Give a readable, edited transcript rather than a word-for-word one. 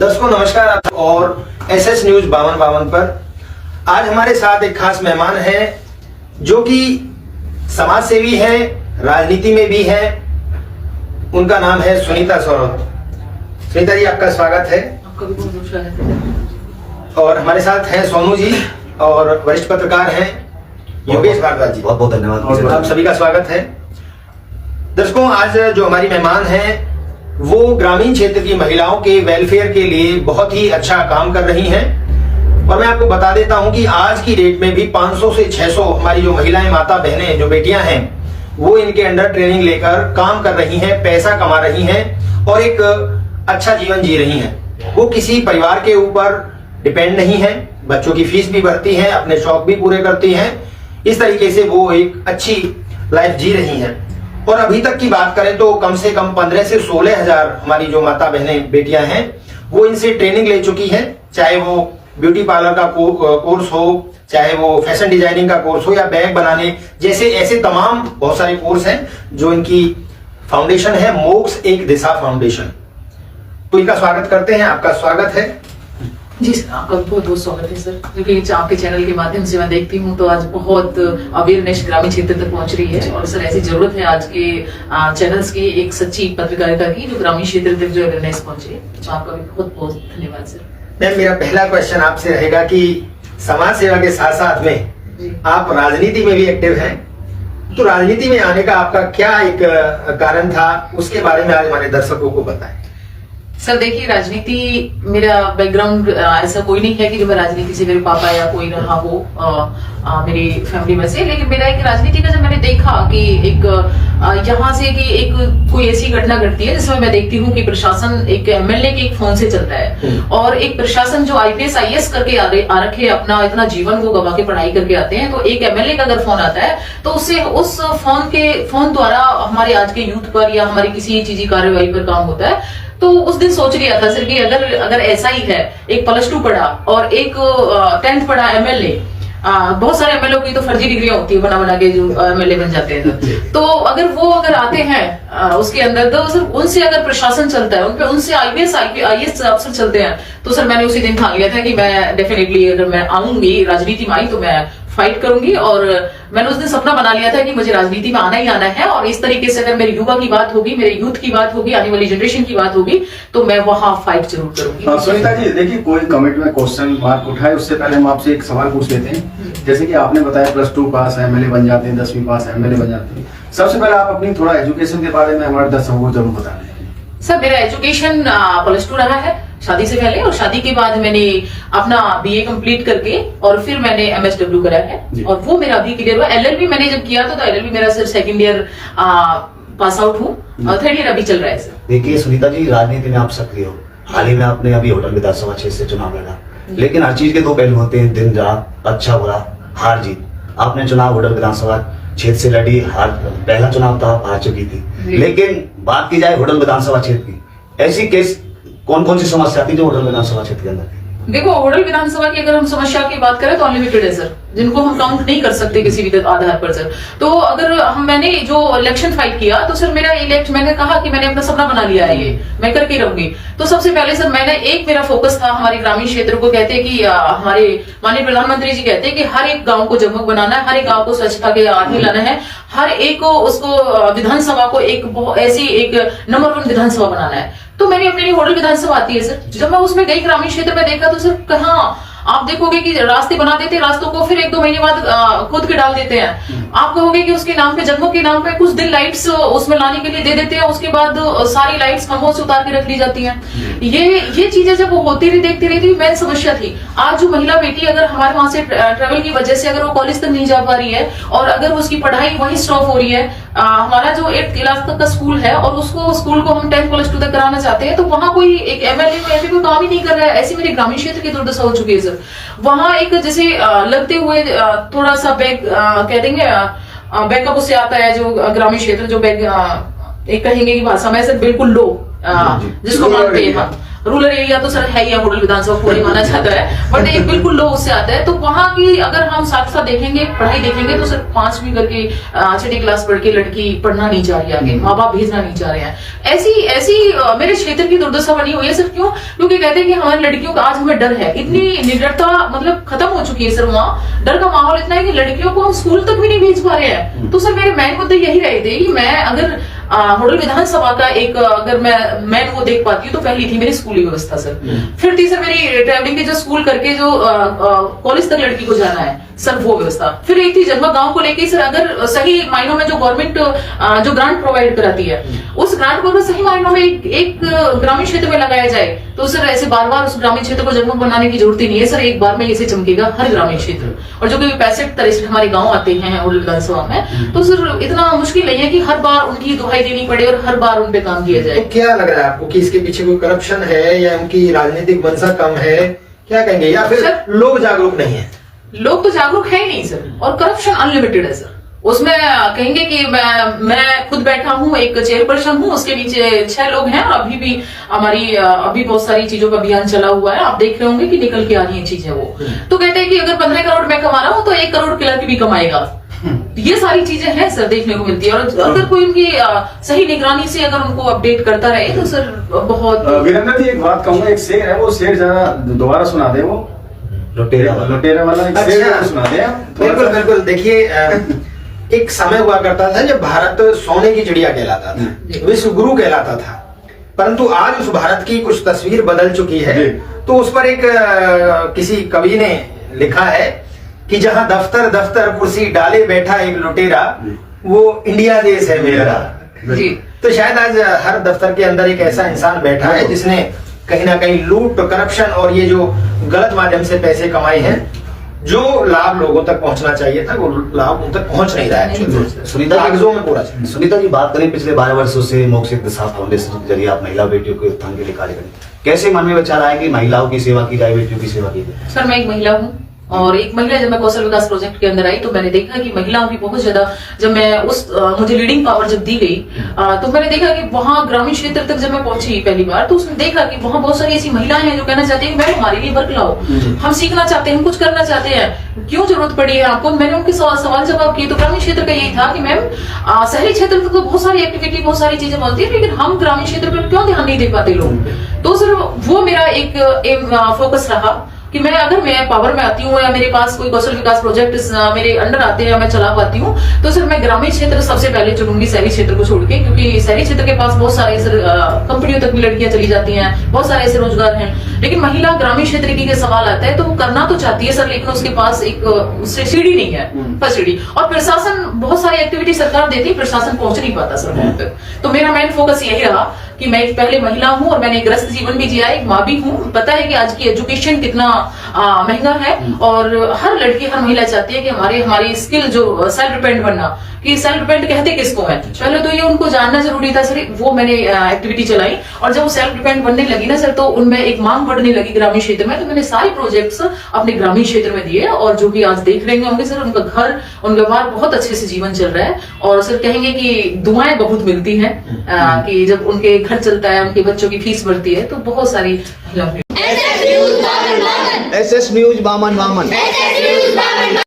दर्शकों नमस्कार और एसएस न्यूज 5252 पर आज हमारे साथ एक खास मेहमान है जो कि समाज सेवी है, राजनीति में भी है। उनका नाम है सुनीता सौरभ। सुनीता जी आपका स्वागत है। आपका भी बहुत स्वागत है। और हमारे साथ हैं सोनू जी और वरिष्ठ पत्रकार हैं योगेश भारद्वाज जी। बहुत बहुत धन्यवाद। आप सभी का स्वागत है। दर्शकों आज जो हमारी मेहमान हैं वो ग्रामीण क्षेत्र की महिलाओं के वेलफेयर के लिए बहुत ही अच्छा काम कर रही हैं और मैं आपको बता देता हूं कि आज की डेट में भी 500 से 600 हमारी जो महिलाएं, माता बहनें, जो बेटियां हैं वो इनके अंडर ट्रेनिंग लेकर काम कर रही हैं, पैसा कमा रही हैं और एक अच्छा जीवन जी रही हैं। वो किसी परिवार के ऊपर डिपेंड नहीं है, बच्चों की फीस भी भरती हैं, अपने शौक भी पूरे करती हैं। इस तरीके से वो एक अच्छी लाइफ जी रही हैं। और अभी तक की बात करें तो कम से कम 15 से 16 हजार हमारी जो माता बहनें, बेटियां हैं वो इनसे ट्रेनिंग ले चुकी हैं, चाहे वो ब्यूटी पार्लर का कोर्स हो, चाहे वो फैशन डिजाइनिंग का कोर्स हो या बैग बनाने जैसे ऐसे तमाम बहुत सारे कोर्स हैं जो इनकी फाउंडेशन है, मोक्ष एक दिशा फाउंडेशन। तो इनका स्वागत करते हैं। आपका स्वागत है जी सर, आपका बहुत बहुत स्वागत है सर। क्योंकि आपके चैनल के माध्यम से मैं देखती हूँ तो आज बहुत अवेयरनेस ग्रामीण क्षेत्र तक पहुंच रही है और सर ऐसी जरूरत है आज के चैनल्स की, एक सच्ची पत्रकारिता की जो ग्रामीण क्षेत्र तक जो अवेयरनेस पहुंचे। तो आपका भी बहुत बहुत धन्यवाद सर। मैम मेरा पहला क्वेश्चन आपसे रहेगा कि समाज सेवा के साथ साथ में आप राजनीति में भी एक्टिव हैं, तो राजनीति में आने का आपका क्या एक कारण था, उसके बारे में आज हमारे दर्शकों को बताएं। सर देखिए, राजनीति मेरा बैकग्राउंड ऐसा कोई नहीं है कि जो मैं राजनीति से मेरे पापा या कोई रहा हो मेरी फैमिली में से, लेकिन मेरा एक राजनीति का जब मैंने देखा कि एक यहाँ से कि एक कोई ऐसी घटना घटती है जिसमें मैं देखती हूँ कि प्रशासन एक एमएलए के एक फोन से चलता है और एक प्रशासन जो आईपीएस आईएएस करके आ रखे अपना इतना जीवन वो गवा के पढ़ाई करके आते हैं, तो एक एमएलए का अगर फोन आता है तो उससे उस फोन द्वारा हमारे आज के यूथ पर या हमारी किसी चीज की कार्यवाही पर काम होता है। तो उस दिन सोच लिया था सर कि अगर ऐसा ही है, एक +2 पढ़ा और एक 10th पढ़ा एमएलए, बहुत सारे एमएलए की तो फर्जी डिग्रियां होती है बना के जो एमएलए बन जाते हैं। तो अगर आते हैं उसके अंदर तो सर उनसे अगर प्रशासन चलता है, उनसे आईएएस अफसर चलते हैं, तो सर मैंने उसी दिन ठान लिया था कि मैं डेफिनेटली अगर मैं आऊंगी राजनीति में आई तो मैं फाइट करूंगी। और मैंने उस दिन सपना बना लिया था कि मुझे राजनीति में आना ही आना है और इस तरीके से अगर मेरे युवा की बात होगी, मेरे यूथ की बात होगी, आने वाली जनरेशन की बात होगी तो मैं वहां फाइट जरूर करूंगी। सुनीता जी देखिए, कोई कमेंट में क्वेश्चन मार्क उठाए उससे पहले हम आपसे एक सवाल पूछ लेते हैं। जैसे कि आपने बताया +2 पास एमएलए बन जाते हैं, 10वीं पास एमएलए बन जाते हैं। सबसे पहले आप अपनी थोड़ा एजुकेशन के बारे में हमारे दर्शकों को जरूर बता दें। सर मेरा एजुकेशन +2 रहा है शादी से पहले, और शादी के बाद मैंने अपना बीए कंप्लीट करके और फिर मैंने एमएसडब्ल्यू करा है और वो मेरा अभी क्लियर हुआ। एलएलबी मैंने जब किया था तो एलएलबी मेरा sir 2nd year pass out हूँ और 3rd ईयर अभी चल रहा है सर। देखिए सुनीता जी, राजनीति में आप सक्रिय हो, हाल ही में आपने अभी होटल विधानसभा क्षेत्र से चुनाव लड़ा, लेकिन हर चीज के 2 पहलू होते हैं, दिन रात, अच्छा बुरा, हार जीत। आपने चुनाव होटल विधानसभा क्षेत्र से लड़ी, पहला चुनाव था, हार चुकी थी। लेकिन बात की जाए होटल विधानसभा क्षेत्र की, ऐसी केस कौन कौन सी समस्या थी जो होटल विधानसभा क्षेत्र के अंदर थी? देखो, होटल विधानसभा की अगर हम समस्या की बात करें तो अनलिमिटेड है सर, जिनको हम काउंट नहीं कर सकते किसी भी आधार पर सर। तो अगर मैंने जो इलेक्शन फाइट किया तो सर मैंने कहा कि मैंने अपना सपना बना लिया है, ये मैं करके रहूंगी। तो सबसे पहले सर मेरा फोकस था हमारे ग्रामीण क्षेत्र को, कहते हैं कि हमारे माननीय प्रधानमंत्री जी कहते हैं कि हर एक गाँव को जगमग बनाना है, हर एक गाँव को स्वच्छता के आगे लाना है, हर एक को उसको विधानसभा को एक ऐसी एक नंबर 1 विधानसभा बनाना है। तो मैंने अपने लिए होटल विधानसभा आती है सर। जब मैं उसमें गई ग्रामीण क्षेत्र में देखा तो सर कहाँ आप देखोगे कि रास्ते बना देते हैं, रास्तों को फिर 1-2 महीने बाद खुद के डाल देते हैं। आप कहोगे कि उसके नाम पे, जगमग के नाम पे कुछ दिन लाइट्स उसमें लाने के लिए दे देते हैं, उसके बाद सारी लाइट्स खंभों से उतार के रख ली जाती हैं। ये चीजें जब होती रही, देखती रही थी, मेन समस्या थी। आज जो महिला बेटी अगर हमारे वहां से ट्रेवल की वजह से अगर वो कॉलेज तक नहीं जा पा रही है और अगर उसकी पढ़ाई वहीं स्टॉप हो रही है, हमारा जो 8th क्लास तक का स्कूल है और उसको स्कूल को हम 10th +2 तक कराना चाहते हैं, तो वहां कोई एक एमएलए ऐसे कोई काम ही नहीं कर रहा है। ऐसी मेरे ग्रामीण क्षेत्र की दुर्दशा हो चुकी है सर। वहां एक जैसे लगते हुए थोड़ा सा बैग कह देंगे बैकअप उससे आता है, जो ग्रामीण क्षेत्र जो बैग एक कहेंगे की भाषा में सर बिल्कुल लो जिसको मानते हैं रूरल एरिया तो सर है ही, होटल विधानसभा को नहीं माना जाता है, बट एक बिल्कुल लो उससे आता है। तो वहाँ की अगर हम साथ साथ देखेंगे, पढ़ाई देखेंगे तो सर 5वीं करके 6ठी क्लास पढ़ के लड़की पढ़ना नहीं चाह रही आगे, माँ बाप भेजना नहीं चाह रहे हैं। ऐसी मेरे क्षेत्र की दुर्दशा बनी हुई है सर। क्यों? क्योंकि कहते हैं कि हमारी लड़कियों का आज हमें डर है, इतनी निडरता मतलब खत्म हो चुकी है सर। वहाँ डर का माहौल इतना है कि लड़कियों को हम स्कूल तक भी नहीं भेज पा रहे हैं। तो सर मेरे मेन मुद्दे यही रहे थे कि मैं अगर होटल विधानसभा का एक अगर मैं वो देख पाती हूँ तो पहली थी मेरी स्कूली व्यवस्था सर, फिर थी सर मेरी ट्रैवलिंग के जो स्कूल करके जो कॉलेज तक लड़की को जाना है सर वो व्यवस्था, फिर एक थी जन्म गांव को लेके सर अगर सही मायनों में जो गवर्नमेंट जो ग्रांट प्रोवाइड कराती है उस ग्रांट को अगर सही मायनों में एक ग्रामीण क्षेत्र में लगाया जाए तो सर ऐसे बार बार उस ग्रामीण क्षेत्र को जन्म बनाने की जरूरत ही नहीं है सर, एक बार में ऐसे चमकेगा हर ग्रामीण क्षेत्र। और जो कि 65 हमारे गाँव आते हैं होटल विधानसभा में, तो सर इतना मुश्किल नहीं है कि हर बार उनकी दुहाई देनी पड़े और हर बार उन पे काम किया जाए। तो क्या लग रहा है आपको कि इसके पीछे कोई करप्शन है या उनकी राजनीतिक मंशा कम है, क्या कहेंगे, या फिर लोग जागरूक नहीं है? लोग तो जागरूक है ही नहीं सर, और करप्शन अनलिमिटेड है सर। उसमें कहेंगे कि मैं खुद बैठा हूँ, एक चेयरपर्सन हूँ, उसके नीचे 6 लोग हैं। अभी भी हमारी अभी बहुत सारी चीजों का अभियान चला हुआ है, आप देख रहे होंगे कि निकल के आ रही है चीजें। वो तो कहते हैं कि अगर 15 करोड़ मैं कमा रहा हूँ तो 1 करोड़ क्लर्क भी कमाएगा। ये सारी चीजें हैं सर, देखने को मिलती है। और अगर कोई उनकी सही निगरानी से अगर उनको अपडेट करता रहे तो सर बहुत। वीरेंद्र जी एक बात कहूंगा, एक शेर है, वो शेर जरा दोबारा सुना दे, वो लुटेरा वाला एक शेर सुना दे। बिल्कुल बिल्कुल। देखिए एक समय हुआ करता था जब भारत सोने की चिड़िया कहलाता था, विश्व गुरु कहलाता था, परंतु आज उस भारत की कुछ तस्वीर बदल चुकी है। तो उस पर एक किसी कवि ने लिखा है कि जहां दफ्तर दफ्तर कुर्सी डाले बैठा एक लुटेरा, वो इंडिया देश है मेरा। तो शायद आज हर दफ्तर के अंदर एक ऐसा इंसान बैठा है जिसने कहीं ना कहीं लूट, करप्शन और ये जो गलत माध्यम से पैसे कमाए हैं, जो लाभ लोगों तक पहुंचना चाहिए था वो लाभ उन तक पहुंच नहीं रहा है। सुनीता कागजों में पूरा चल। सुनीता जी बात करें पिछले 12 वर्षों से मोक्षित दिशा फाउंडेशन के जरिए आप महिला बेटियों के उत्थान के लिए कार्य करें, कैसे मन में विचार आया कि महिलाओं की सेवा की जाए, बेटियों की सेवा की जाए? सर मैं एक महिला हूँ, और एक महिला जब मैं कौशल विकास प्रोजेक्ट के अंदर आई तो मैंने देखा कि महिलाओं की बहुत ज्यादा, जब मैं मुझे लीडिंग पावर जब दी गई तो मैंने देखा कि वहाँ ग्रामीण क्षेत्र तक जब मैं पहुंची पहली बार तो उसमें देखा कि वहाँ बहुत सारी ऐसी महिलाएं हैं जो कहना चाहती है कि मैम हमारे लिए वर्क लाओ, हम सीखना चाहते हैं, हम कुछ करना चाहते हैं, क्यों जरूरत पड़ी है आपको। मैंने उनके सवाल जवाब किए तो ग्रामीण क्षेत्र का यही था कि मैम शहरी क्षेत्र में तो बहुत सारी एक्टिविटी, बहुत सारी चीजें बनती है, लेकिन हम ग्रामीण क्षेत्र पर क्यों ध्यान नहीं दे पाते लोग। तो सर वो मेरा एक फोकस रहा कि मैं अगर मैं पावर में आती हूँ या मेरे पास कोई कौशल विकास प्रोजेक्ट मेरे अंडर आते हैं, मैं चला पाती हूँ, तो सर मैं ग्रामीण क्षेत्र सबसे पहले चुनूंगी शहरी क्षेत्र को छोड़ के, क्योंकि शहरी क्षेत्र के पास बहुत सारे सर कंपनियों तक भी लड़कियां चली जाती हैं, बहुत सारे ऐसे रोजगार हैं, लेकिन महिला ग्रामीण क्षेत्र की सवाल आता है तो वो करना तो चाहती है सर, लेकिन उसके पास एक सीढ़ी नहीं है, फर्स्ट सीढ़ी। और प्रशासन बहुत सारी एक्टिविटी सरकार देती है, प्रशासन पहुंच नहीं पाता सर वहां तक। तो मेरा मेन फोकस यही रहा कि मैं एक पहले महिला हूं और मैंने ग्रस्त जीवन भी जिया, एक माँ भी हूं, पता है कि आज की एजुकेशन कितना महंगा है, और हर लड़की, हर महिला चाहती है कि हमारी स्किल जो सेल्फ डिपेंड बनना, कि सेल्फ डिपेंड कहते किसको है, पहले तो ये उनको जानना जरूरी था सर। वो मैंने एक्टिविटी चलाई, और जब वो सेल्फ डिपेंड बनने लगी ना सर तो उनमें एक मांग बढ़ने लगी ग्रामीण क्षेत्र में, तो मैंने सारे प्रोजेक्ट्स अपने ग्रामीण क्षेत्र में दिए, और जो कि आज देख रहे होंगे सर उनका घर, उनका बाहर बहुत अच्छे से जीवन चल रहा है। और सर कहेंगे कि दुआएं बहुत मिलती हैं कि जब उनके घर चलता है, उनके बच्चों की फीस बढ़ती है, तो बहुत सारी SS News Baman.